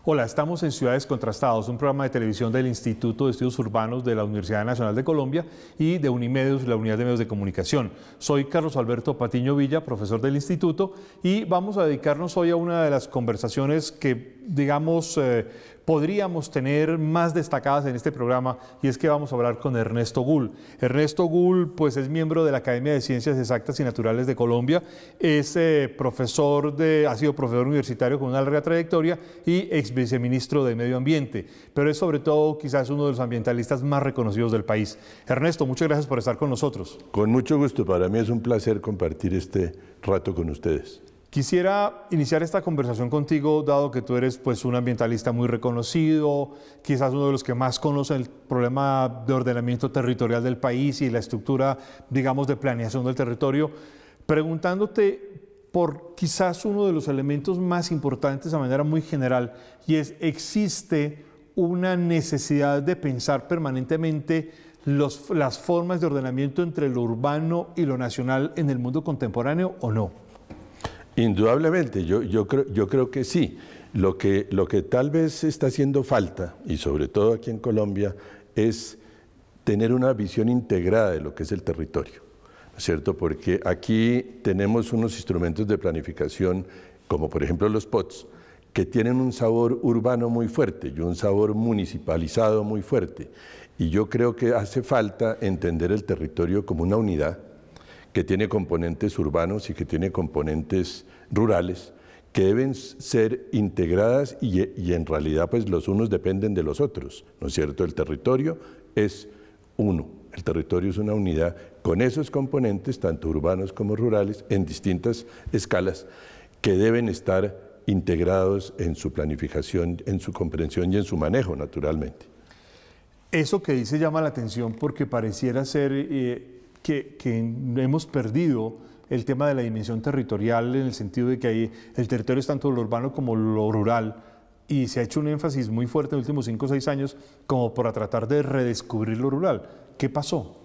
Hola, estamos en Ciudades Contrastados, un programa de televisión del Instituto de Estudios Urbanos de la Universidad Nacional de Colombia y de Unimedios, la Unidad de Medios de Comunicación. Soy Carlos Alberto Patiño Villa, profesor del instituto, y vamos a dedicarnos hoy a una de las conversaciones que, digamos, podríamos tener más destacadas en este programa, y es que vamos a hablar con Ernesto Gull. Ernesto Gull, pues, es miembro de la Academia de Ciencias Exactas y Naturales de Colombia, es ha sido profesor universitario con una larga trayectoria y ex viceministro de Medio Ambiente, pero es sobre todo quizás uno de los ambientalistas más reconocidos del país. Ernesto, muchas gracias por estar con nosotros. Con mucho gusto, para mí es un placer compartir este rato con ustedes. Quisiera iniciar esta conversación contigo, dado que tú eres, pues, un ambientalista muy reconocido, quizás uno de los que más conoce el problema de ordenamiento territorial del país y la estructura, digamos, de planeación del territorio, preguntándote por quizás uno de los elementos más importantes de manera muy general, y es: ¿existe una necesidad de pensar permanentemente las formas de ordenamiento entre lo urbano y lo nacional en el mundo contemporáneo o no? Indudablemente, yo creo que sí. Lo que tal vez está haciendo falta, y sobre todo aquí en Colombia, es tener una visión integrada de lo que es el territorio, ¿no es cierto? Porque aquí tenemos unos instrumentos de planificación, como por ejemplo los POTS, que tienen un sabor urbano muy fuerte y un sabor municipalizado muy fuerte. Y yo creo que hace falta entender el territorio como una unidad que tiene componentes urbanos y que tiene componentes rurales, que deben ser integradas y en realidad, pues, los unos dependen de los otros, ¿no es cierto? El territorio es uno, el territorio es una unidad con esos componentes, tanto urbanos como rurales, en distintas escalas, que deben estar integrados en su planificación, en su comprensión y en su manejo, naturalmente. Eso que dice llama la atención, porque pareciera ser que hemos perdido el tema de la dimensión territorial, en el sentido de que ahí el territorio es tanto lo urbano como lo rural, y se ha hecho un énfasis muy fuerte en los últimos 5 o 6 años como para tratar de redescubrir lo rural. ¿Qué pasó?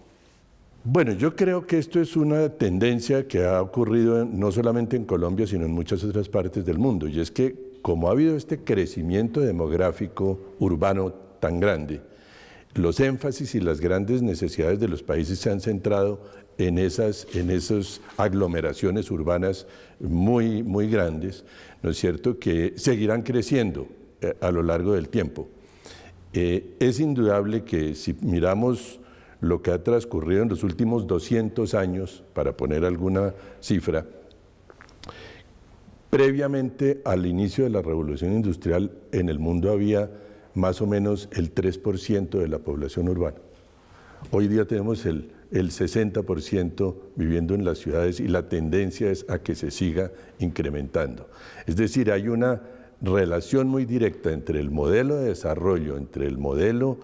Bueno, yo creo que esto es una tendencia que ha ocurrido no solamente en Colombia, sino en muchas otras partes del mundo, y es que como ha habido este crecimiento demográfico urbano tan grande, los énfasis y las grandes necesidades de los países se han centrado en esas aglomeraciones urbanas muy grandes, ¿no es cierto?, que seguirán creciendo a lo largo del tiempo. Es indudable que si miramos lo que ha transcurrido en los últimos 200 años, para poner alguna cifra, previamente al inicio de la Revolución Industrial en el mundo había más o menos el 3% de la población urbana. Hoy día tenemos el 60% viviendo en las ciudades, y la tendencia es a que se siga incrementando. Es decir, hay una relación muy directa entre el modelo de desarrollo, entre el modelo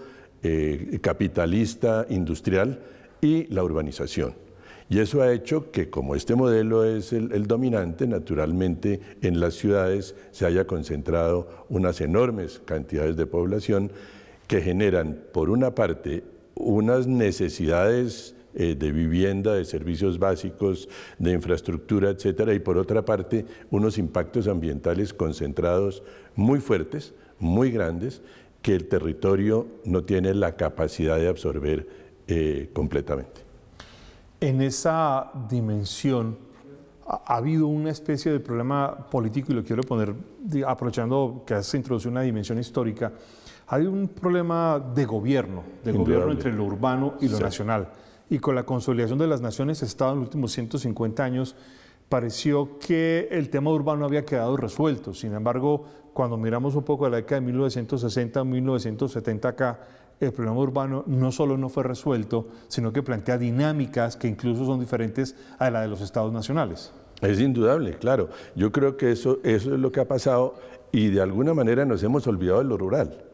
capitalista industrial y la urbanización. Y eso ha hecho que, como este modelo es el dominante, naturalmente en las ciudades se haya concentrado unas enormes cantidades de población que generan, por una parte, unas necesidades de vivienda, de servicios básicos, de infraestructura, etcétera, y por otra parte, unos impactos ambientales concentrados muy fuertes, muy grandes, que el territorio no tiene la capacidad de absorber completamente. En esa dimensión ha habido una especie de problema político, y lo quiero poner, aprovechando que has introducido una dimensión histórica. Ha habido un problema de gobierno entre lo urbano y lo nacional. Y con la consolidación de las naciones-estado en los últimos 150 años, pareció que el tema urbano había quedado resuelto. Sin embargo, cuando miramos un poco a la década de 1960, 1970 acá, el problema urbano no solo no fue resuelto, sino que plantea dinámicas que incluso son diferentes a la de los estados nacionales. Es indudable, claro. Yo creo que eso es lo que ha pasado, y de alguna manera nos hemos olvidado de lo rural.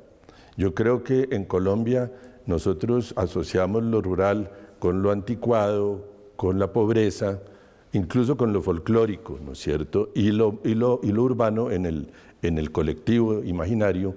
Yo creo que en Colombia nosotros asociamos lo rural con lo anticuado, con la pobreza, incluso con lo folclórico, ¿no es cierto? Y lo urbano en el colectivo imaginario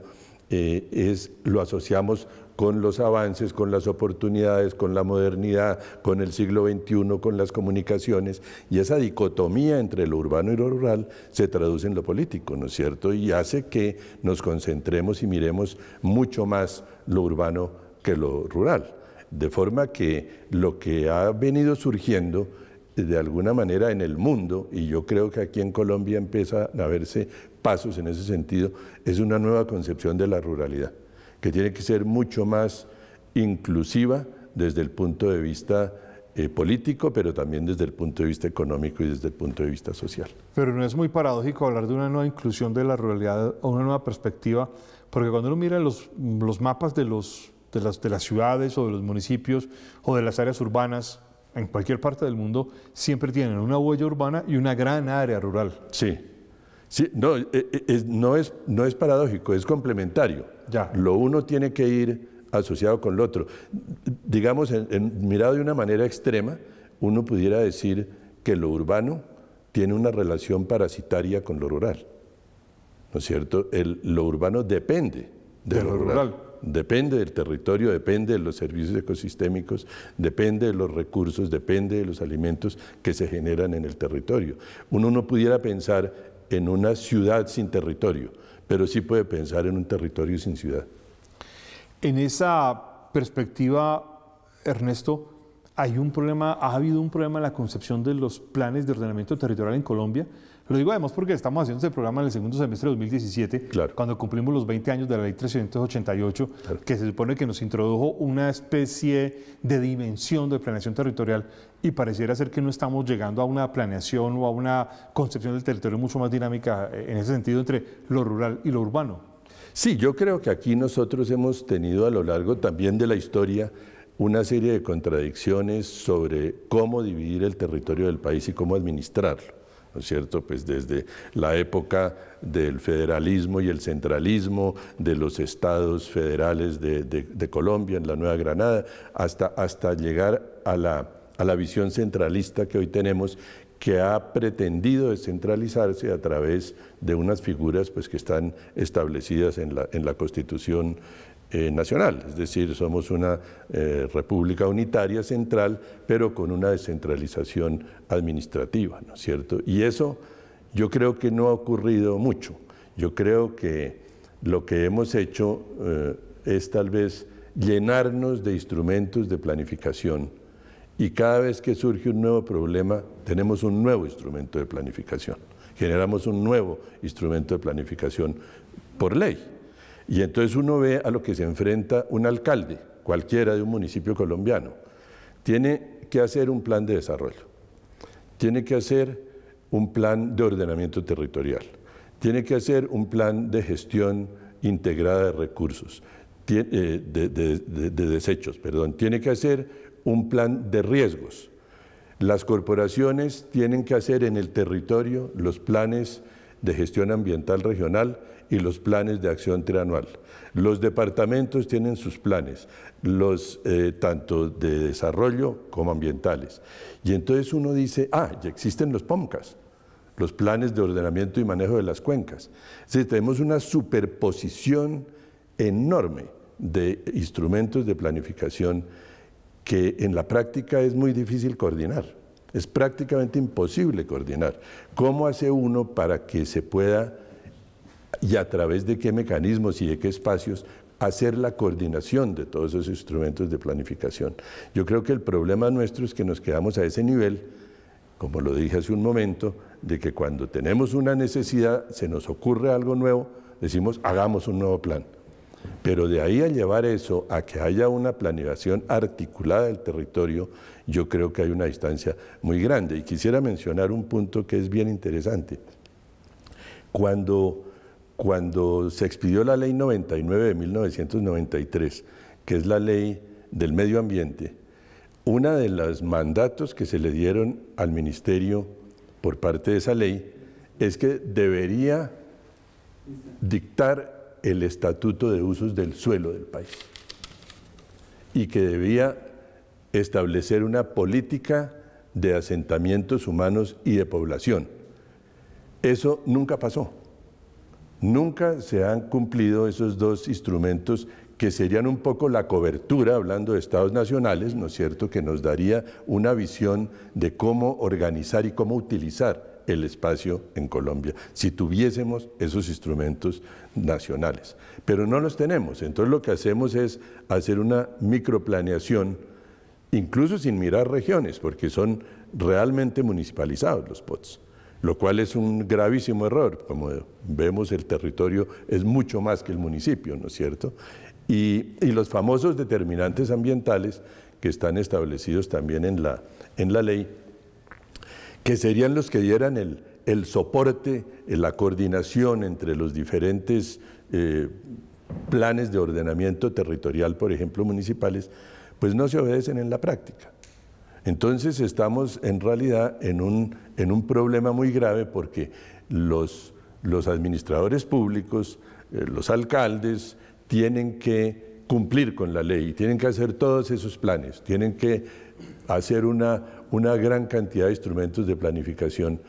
lo asociamos con los avances, con las oportunidades, con la modernidad, con el siglo XXI, con las comunicaciones, y esa dicotomía entre lo urbano y lo rural se traduce en lo político, ¿no es cierto? Y hace que nos concentremos y miremos mucho más lo urbano que lo rural. De forma que lo que ha venido surgiendo de alguna manera en el mundo, y yo creo que aquí en Colombia empieza a verse pasos en ese sentido, es una nueva concepción de la ruralidad, que tiene que ser mucho más inclusiva desde el punto de vista político, pero también desde el punto de vista económico y desde el punto de vista social. Pero no es muy paradójico hablar de una nueva inclusión de la ruralidad o una nueva perspectiva, porque cuando uno mira los mapas de las ciudades o de los municipios o de las áreas urbanas, en cualquier parte del mundo, siempre tienen una huella urbana y una gran área rural. Sí, sí, no es paradójico, es complementario. Ya. Lo uno tiene que ir asociado con lo otro. Digamos, mirado de una manera extrema, uno pudiera decir que lo urbano tiene una relación parasitaria con lo rural, ¿no es cierto? Lo urbano depende de lo rural. Depende del territorio, depende de los servicios ecosistémicos, depende de los recursos, depende de los alimentos que se generan en el territorio. Uno no pudiera pensar en una ciudad sin territorio, pero sí puede pensar en un territorio sin ciudad. En esa perspectiva, Ernesto, ha habido un problema en la concepción de los planes de ordenamiento territorial en Colombia. Lo digo además porque estamos haciendo este programa en el segundo semestre de 2017, claro, cuando cumplimos los 20 años de la Ley 388, claro, que se supone que nos introdujo una especie de dimensión de planeación territorial, y pareciera ser que no estamos llegando a una planeación o a una concepción del territorio mucho más dinámica en ese sentido entre lo rural y lo urbano. Sí, yo creo que aquí nosotros hemos tenido a lo largo también de la historia una serie de contradicciones sobre cómo dividir el territorio del país y cómo administrarlo, ¿no es cierto? Pues desde la época del federalismo y el centralismo, de los estados federales de Colombia, en la Nueva Granada, hasta llegar a la visión centralista que hoy tenemos, que ha pretendido descentralizarse a través de unas figuras pues, que están establecidas en la Constitución nacional, es decir, somos una república unitaria central, pero con una descentralización administrativa, ¿no es cierto? Y eso yo creo que no ha ocurrido mucho. Yo creo que lo que hemos hecho es tal vez llenarnos de instrumentos de planificación, y cada vez que surge un nuevo problema, tenemos un nuevo instrumento de planificación. Generamos un nuevo instrumento de planificación por ley. Y entonces uno ve a lo que se enfrenta un alcalde, cualquiera de un municipio colombiano. Tiene que hacer un plan de desarrollo, tiene que hacer un plan de ordenamiento territorial, tiene que hacer un plan de gestión integrada de recursos, de desechos, perdón, tiene que hacer un plan de riesgos. Las corporaciones tienen que hacer en el territorio los planes de gestión ambiental regional y los planes de acción trianual. Los departamentos tienen sus planes, tanto de desarrollo como ambientales. Y entonces uno dice, ya existen los POMCAS, los planes de ordenamiento y manejo de las cuencas. Es decir, tenemos una superposición enorme de instrumentos de planificación que en la práctica es muy difícil coordinar, es prácticamente imposible coordinar. ¿Cómo hace uno para que se pueda, y a través de qué mecanismos y de qué espacios, hacer la coordinación de todos esos instrumentos de planificación? Yo creo que el problema nuestro es que nos quedamos a ese nivel, como lo dije hace un momento, de que cuando tenemos una necesidad, se nos ocurre algo nuevo, decimos, hagamos un nuevo plan. Pero de ahí a llevar eso a que haya una planeación articulada del territorio, yo creo que hay una distancia muy grande. Y quisiera mencionar un punto que es bien interesante. Cuando se expidió la Ley 99 de 1993, que es la ley del medio ambiente, uno de los mandatos que se le dieron al ministerio por parte de esa ley es que debería dictar el estatuto de usos del suelo del país y que debía establecer una política de asentamientos humanos y de población. Eso nunca pasó. Nunca se han cumplido esos dos instrumentos que serían un poco la cobertura, hablando de estados nacionales, ¿no es cierto?, que nos daría una visión de cómo organizar y cómo utilizar el espacio en Colombia, si tuviésemos esos instrumentos nacionales. Pero no los tenemos, entonces lo que hacemos es hacer una microplaneación, incluso sin mirar regiones, porque son realmente municipalizados los POTS, lo cual es un gravísimo error. Como vemos, el territorio es mucho más que el municipio, ¿no es cierto? Y los famosos determinantes ambientales que están establecidos también en la ley, que serían los que dieran el soporte, la coordinación entre los diferentes planes de ordenamiento territorial, por ejemplo, municipales, pues no se obedecen en la práctica. Entonces estamos en realidad en un problema muy grave, porque los administradores públicos, los alcaldes, tienen que cumplir con la ley, tienen que hacer todos esos planes, tienen que hacer una gran cantidad de instrumentos de planificación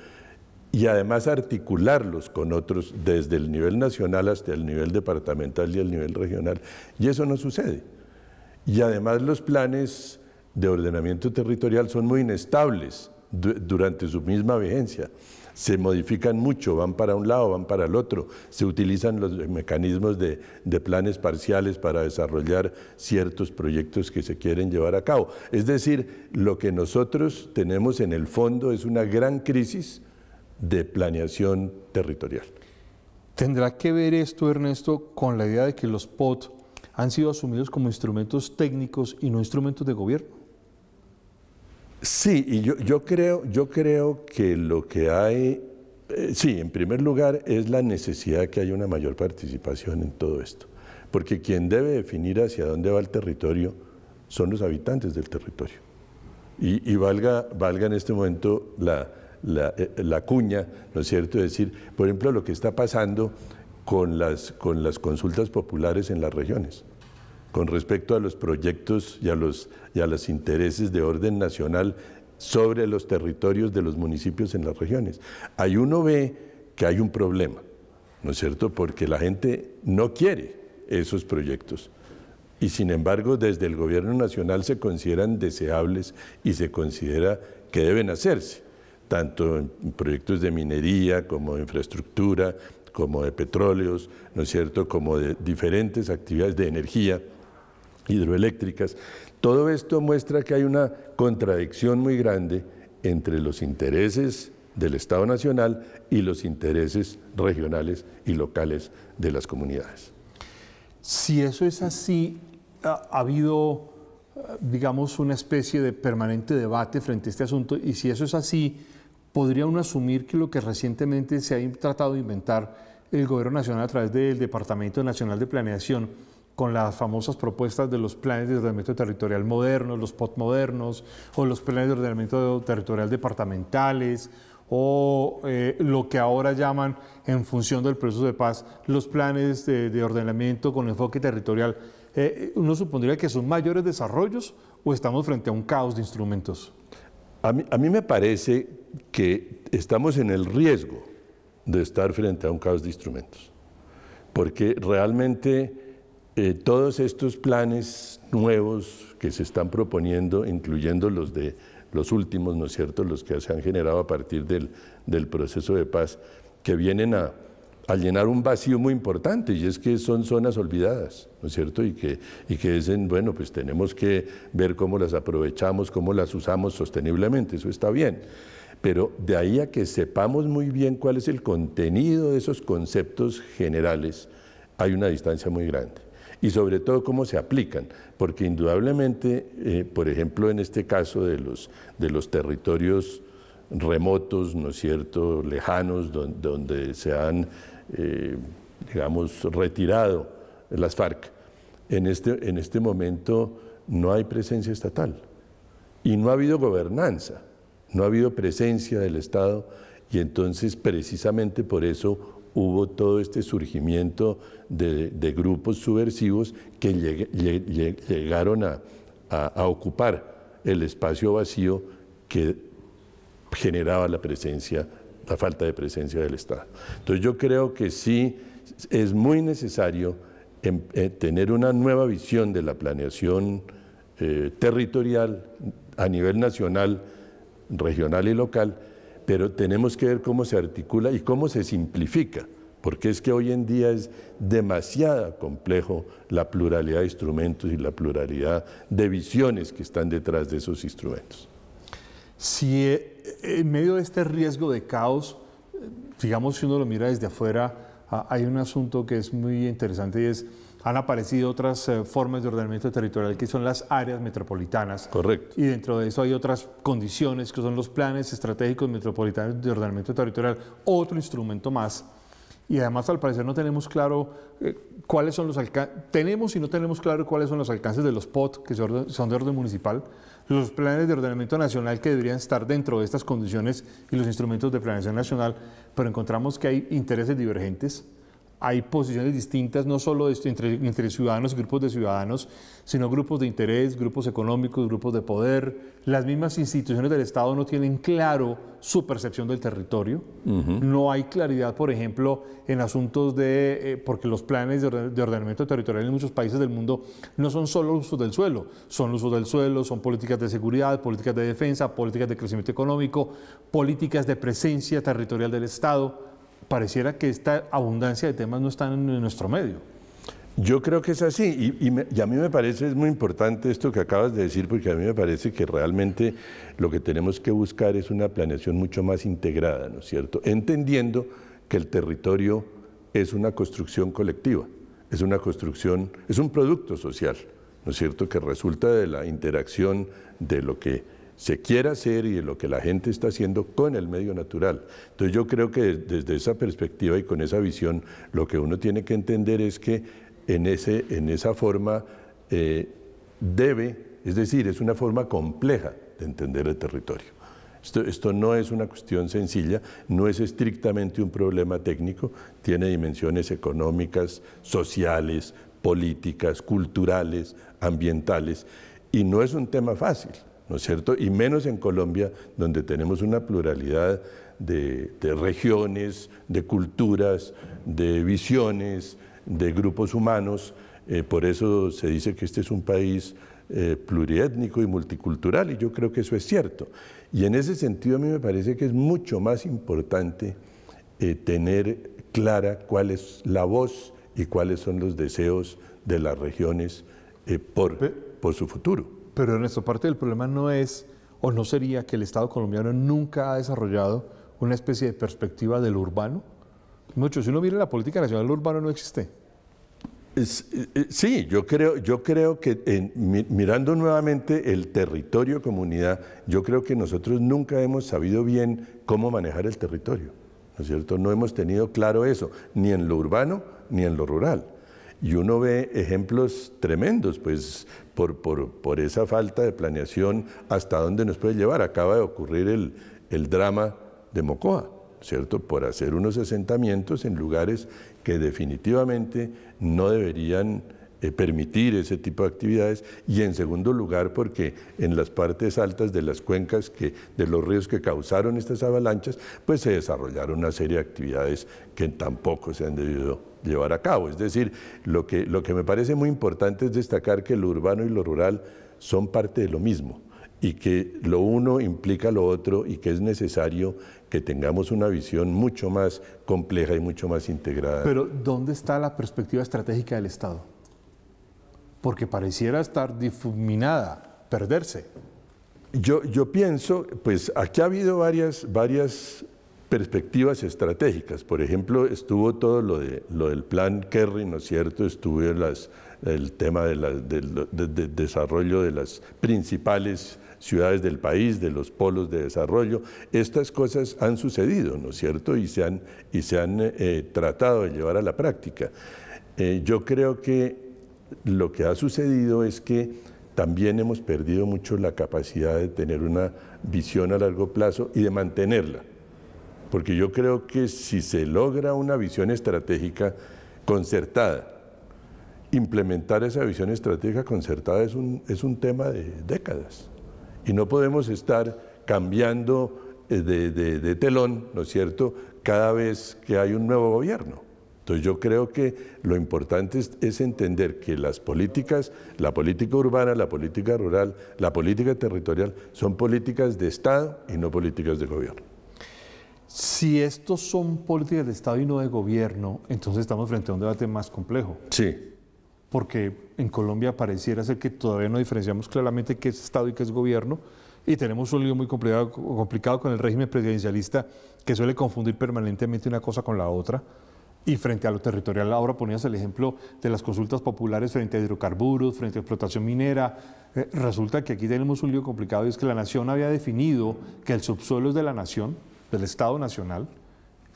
y además articularlos con otros desde el nivel nacional hasta el nivel departamental y el nivel regional, y eso no sucede. Y además los planes de ordenamiento territorial son muy inestables durante su misma vigencia. Se modifican mucho, van para un lado, van para el otro, se utilizan los mecanismos de planes parciales para desarrollar ciertos proyectos que se quieren llevar a cabo. Es decir, lo que nosotros tenemos en el fondo es una gran crisis de planeación territorial. ¿Tendrá que ver esto, Ernesto, con la idea de que los POT han sido asumidos como instrumentos técnicos y no instrumentos de gobierno? Sí, y yo creo que lo que hay, sí, en primer lugar es la necesidad de que haya una mayor participación en todo esto, porque quien debe definir hacia dónde va el territorio son los habitantes del territorio. Y valga en este momento la cuña, ¿no es cierto?, es decir, por ejemplo, lo que está pasando con las consultas populares en las regiones, con respecto a los proyectos y a los intereses de orden nacional sobre los territorios de los municipios en las regiones. Ahí uno ve que hay un problema, ¿no es cierto?, porque la gente no quiere esos proyectos y sin embargo desde el gobierno nacional se consideran deseables y se considera que deben hacerse, tanto en proyectos de minería como de infraestructura, como de petróleos, ¿no es cierto?, como de diferentes actividades de energía, hidroeléctricas. Todo esto muestra que hay una contradicción muy grande entre los intereses del Estado Nacional y los intereses regionales y locales de las comunidades. Si eso es así, ha habido, digamos, una especie de permanente debate frente a este asunto, y si eso es así, ¿podría uno asumir que lo que recientemente se ha tratado de inventar el Gobierno Nacional a través del Departamento Nacional de Planeación, con las famosas propuestas de los planes de ordenamiento territorial modernos, los POT modernos, o los planes de ordenamiento territorial departamentales, o lo que ahora llaman, en función del proceso de paz, los planes de ordenamiento con enfoque territorial, ¿uno supondría que son mayores desarrollos o estamos frente a un caos de instrumentos? A mí me parece que estamos en el riesgo de estar frente a un caos de instrumentos, porque realmente todos estos planes nuevos que se están proponiendo, incluyendo los últimos, ¿no es cierto?, los que se han generado a partir del proceso de paz, que vienen a llenar un vacío muy importante, y es que son zonas olvidadas, ¿no es cierto?, y que dicen, bueno, pues tenemos que ver cómo las aprovechamos, cómo las usamos sosteniblemente, eso está bien, pero de ahí a que sepamos muy bien cuál es el contenido de esos conceptos generales, hay una distancia muy grande. Y sobre todo cómo se aplican, porque indudablemente, por ejemplo, en este caso de los territorios remotos, ¿no es cierto?, lejanos, donde se han, digamos, retirado las FARC, en este momento no hay presencia estatal y no ha habido gobernanza, no ha habido presencia del Estado, y entonces precisamente por eso hubo todo este surgimiento de grupos subversivos que llegaron a ocupar el espacio vacío que generaba la falta de presencia del Estado. Entonces yo creo que sí es muy necesario tener una nueva visión de la planeación territorial a nivel nacional, regional y local, pero tenemos que ver cómo se articula y cómo se simplifica, porque es que hoy en día es demasiado complejo la pluralidad de instrumentos y la pluralidad de visiones que están detrás de esos instrumentos. Si en medio de este riesgo de caos, digamos, si uno lo mira desde afuera, hay un asunto que es muy interesante y es, han aparecido otras formas de ordenamiento territorial que son las áreas metropolitanas. Correcto. Y dentro de eso hay otras condiciones que son los planes estratégicos metropolitanos de ordenamiento territorial, otro instrumento más. Y además, al parecer, no tenemos claro cuáles son los alcances, tenemos y no tenemos claro cuáles son los alcances de los POT, que son de orden municipal, los planes de ordenamiento nacional que deberían estar dentro de estas condiciones y los instrumentos de planeación nacional, pero encontramos que hay intereses divergentes, hay posiciones distintas, no solo entre ciudadanos y grupos de ciudadanos, sino grupos de interés, grupos económicos, grupos de poder. Las mismas instituciones del Estado no tienen claro su percepción del territorio. No hay claridad, por ejemplo, en asuntos de, porque los planes de ordenamiento territorial en muchos países del mundo no son solo usos del suelo, son usos del suelo, son políticas de seguridad, políticas de defensa, políticas de crecimiento económico, políticas de presencia territorial del Estado. Pareciera que esta abundancia de temas no están en nuestro medio. Yo creo que es así y a mí me parece es muy importante esto que acabas de decir, porque a mí me parece que realmente lo que tenemos que buscar es una planeación mucho más integrada, ¿no es cierto? Entendiendo que el territorio es una construcción colectiva, es una construcción, es un producto social, ¿no es cierto?, que resulta de la interacción de lo que se quiere hacer y de lo que la gente está haciendo con el medio natural. Entonces yo creo que desde esa perspectiva y con esa visión, lo que uno tiene que entender es que en esa forma es decir, es una forma compleja de entender el territorio. Esto no es una cuestión sencilla, no es estrictamente un problema técnico, tiene dimensiones económicas, sociales, políticas, culturales, ambientales, y no es un tema fácil, ¿no es cierto? Y menos en Colombia, donde tenemos una pluralidad de regiones, de culturas, de visiones, de grupos humanos. Por eso se dice que este es un país pluriétnico y multicultural, y yo creo que eso es cierto. Y en ese sentido a mí me parece que es mucho más importante tener clara cuál es la voz y cuáles son los deseos de las regiones por su futuro. Pero Ernesto, parte del problema no es, o no sería, que el Estado colombiano nunca ha desarrollado una especie de perspectiva de lo urbano. Mucho, si uno mira la política nacional, lo urbano no existe. Sí, yo creo que mirando nuevamente el territorio comunidad, yo creo que nosotros nunca hemos sabido bien cómo manejar el territorio, ¿no es cierto? No hemos tenido claro eso, ni en lo urbano ni en lo rural. Y uno ve ejemplos tremendos, pues, por esa falta de planeación, hasta dónde nos puede llevar. Acaba de ocurrir el drama de Mocoa, ¿cierto?, por hacer unos asentamientos en lugares que definitivamente no deberían permitir ese tipo de actividades, y en segundo lugar porque en las partes altas de las cuencas de los ríos que causaron estas avalanchas, pues se desarrollaron una serie de actividades que tampoco se han debido llevar a cabo. Es decir, lo que me parece muy importante es destacar que lo urbano y lo rural son parte de lo mismo, y que lo uno implica lo otro, y que es necesario que tengamos una visión mucho más compleja y mucho más integrada. Pero ¿dónde está la perspectiva estratégica del Estado? Porque pareciera estar difuminada, perderse. Yo pienso, pues aquí ha habido varias perspectivas estratégicas. Por ejemplo, estuvo todo lo del plan Kerry, ¿no es cierto? Estuvo el tema de desarrollo de las principales ciudades del país, de los polos de desarrollo. Estas cosas han sucedido, ¿no es cierto? Y se han tratado de llevar a la práctica. Yo creo que lo que ha sucedido es que también hemos perdido mucho la capacidad de tener una visión a largo plazo y de mantenerla. Porque yo creo que si se logra una visión estratégica concertada, implementar esa visión estratégica concertada es un tema de décadas. Y no podemos estar cambiando de telón, ¿no es cierto?, cada vez que hay un nuevo gobierno. Entonces yo creo que lo importante es entender que las políticas, la política urbana, la política rural, la política territorial, son políticas de Estado y no políticas de gobierno. Si estos son políticas de Estado y no de gobierno, entonces estamos frente a un debate más complejo. Sí. Porque en Colombia pareciera ser que todavía no diferenciamos claramente qué es Estado y qué es gobierno, y tenemos un lío muy complicado con el régimen presidencialista que suele confundir permanentemente una cosa con la otra. Y frente a lo territorial, ahora ponías el ejemplo de las consultas populares frente a hidrocarburos, frente a explotación minera. Resulta que aquí tenemos un lío complicado, y es que la nación había definido que el subsuelo es de la nación, del Estado Nacional,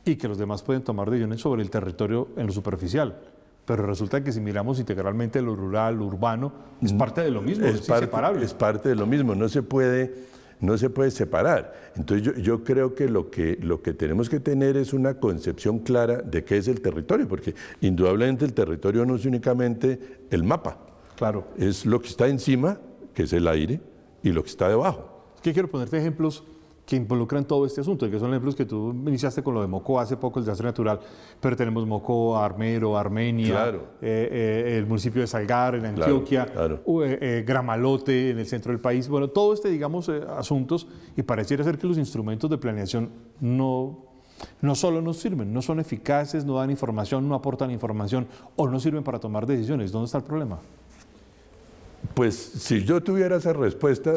y que los demás pueden tomar decisiones sobre el territorio en lo superficial. Pero resulta que si miramos integralmente lo rural, lo urbano, es parte de lo mismo, es inseparable. Es parte de lo mismo, no se puede separar. Entonces yo creo que lo que tenemos que tener es una concepción clara de qué es el territorio, porque indudablemente el territorio no es únicamente el mapa. Claro. Es lo que está encima, que es el aire, y lo que está debajo. Es que quiero ponerte ejemplos que involucran todo este asunto, que son ejemplos que tú iniciaste con lo de Mocó hace poco, el desastre natural, pero tenemos Mocó, Armero, Armenia, claro. El municipio de Salgar en Antioquia, claro. Gramalote en el centro del país, bueno, todo este, digamos, asuntos, y pareciera ser que los instrumentos de planeación no solo no sirven, no son eficaces, no dan información, no aportan información, o no sirven para tomar decisiones. ¿Dónde está el problema? Pues si yo tuviera esa respuesta,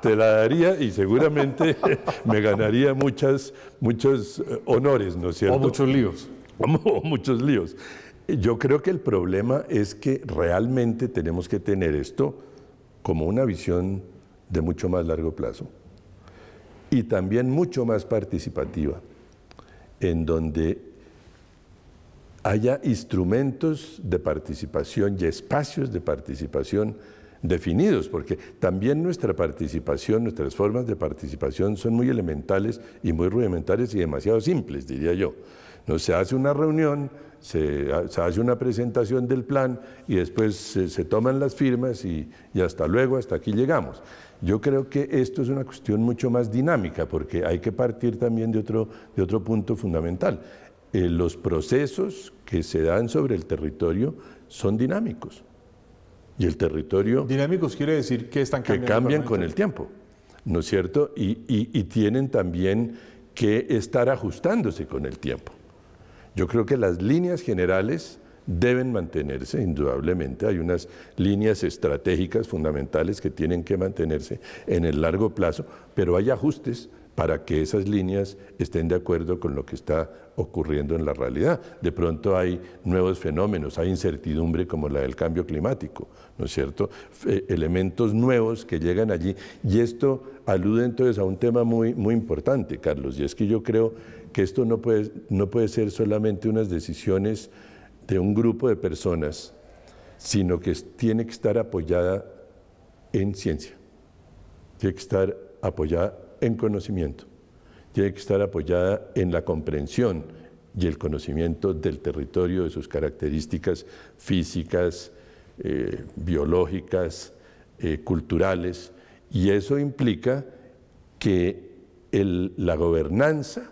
te la daría y seguramente me ganaría muchos honores, ¿no es cierto? O muchos líos. O muchos líos. Yo creo que el problema es que realmente tenemos que tener esto como una visión de mucho más largo plazo y también mucho más participativa, en donde haya instrumentos de participación y espacios de participación definidos, porque también nuestra participación, nuestras formas de participación son muy elementales y muy rudimentarias y demasiado simples, diría yo. No se hace una reunión, se hace una presentación del plan y después se toman las firmas y hasta luego, hasta aquí llegamos. Yo creo que esto es una cuestión mucho más dinámica, porque hay que partir también de otro punto fundamental. Los procesos que se dan sobre el territorio son dinámicos. Y el territorio... Dinámicos quiere decir que están cambiando. Que cambian con el tiempo, ¿no es cierto? Y tienen también que estar ajustándose con el tiempo. Yo creo que las líneas generales deben mantenerse, indudablemente. Hay unas líneas estratégicas fundamentales que tienen que mantenerse en el largo plazo, pero hay ajustes para que esas líneas estén de acuerdo con lo que está ocurriendo en la realidad. De pronto hay nuevos fenómenos, hay incertidumbre como la del cambio climático, ¿no es cierto? Elementos nuevos que llegan allí, y esto alude entonces a un tema muy, muy importante, Carlos, y es que yo creo que esto no puede ser solamente unas decisiones de un grupo de personas, sino que tiene que estar apoyada en ciencia, tiene que estar apoyada en conocimiento, tiene que estar apoyada en la comprensión y el conocimiento del territorio, de sus características físicas, biológicas, culturales, y eso implica que la gobernanza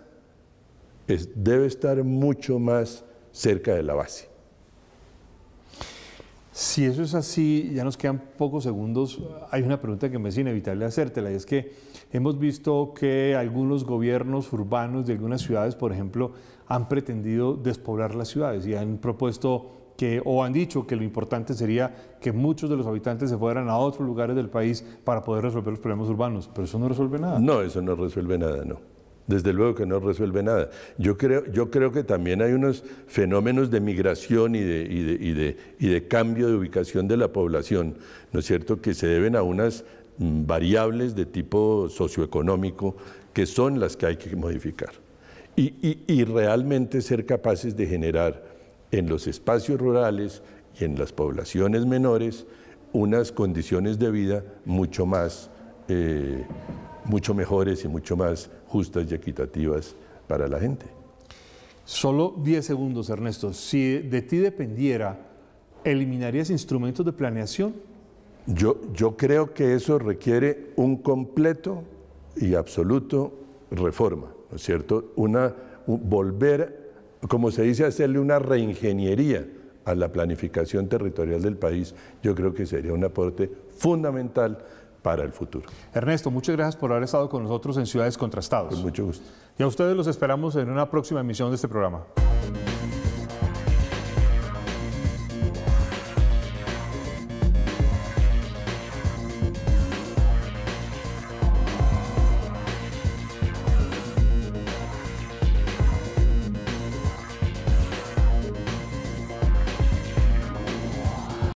debe estar mucho más cerca de la base. Si eso es así, ya nos quedan pocos segundos. Hay una pregunta que me es inevitable hacértela, y es que hemos visto que algunos gobiernos urbanos de algunas ciudades, por ejemplo, han pretendido despoblar las ciudades y han propuesto o han dicho que lo importante sería que muchos de los habitantes se fueran a otros lugares del país para poder resolver los problemas urbanos, pero eso no resuelve nada. No, eso no resuelve nada, no. Desde luego que no resuelve nada. Yo creo que también hay unos fenómenos de migración y de cambio de ubicación de la población, ¿no es cierto?, que se deben a unas variables de tipo socioeconómico que son las que hay que modificar. Y realmente ser capaces de generar en los espacios rurales y en las poblaciones menores unas condiciones de vida mucho mejores y mucho más justas y equitativas para la gente. Solo 10 segundos, Ernesto. Si de ti dependiera, ¿eliminarías instrumentos de planeación? Yo creo que eso requiere un completo y absoluto reforma, ¿no es cierto? Volver como se dice, hacerle una reingeniería a la planificación territorial del país, yo creo que sería un aporte fundamental para el futuro. Ernesto, muchas gracias por haber estado con nosotros en Ciudades Contrastados. Con mucho gusto. Y a ustedes los esperamos en una próxima emisión de este programa.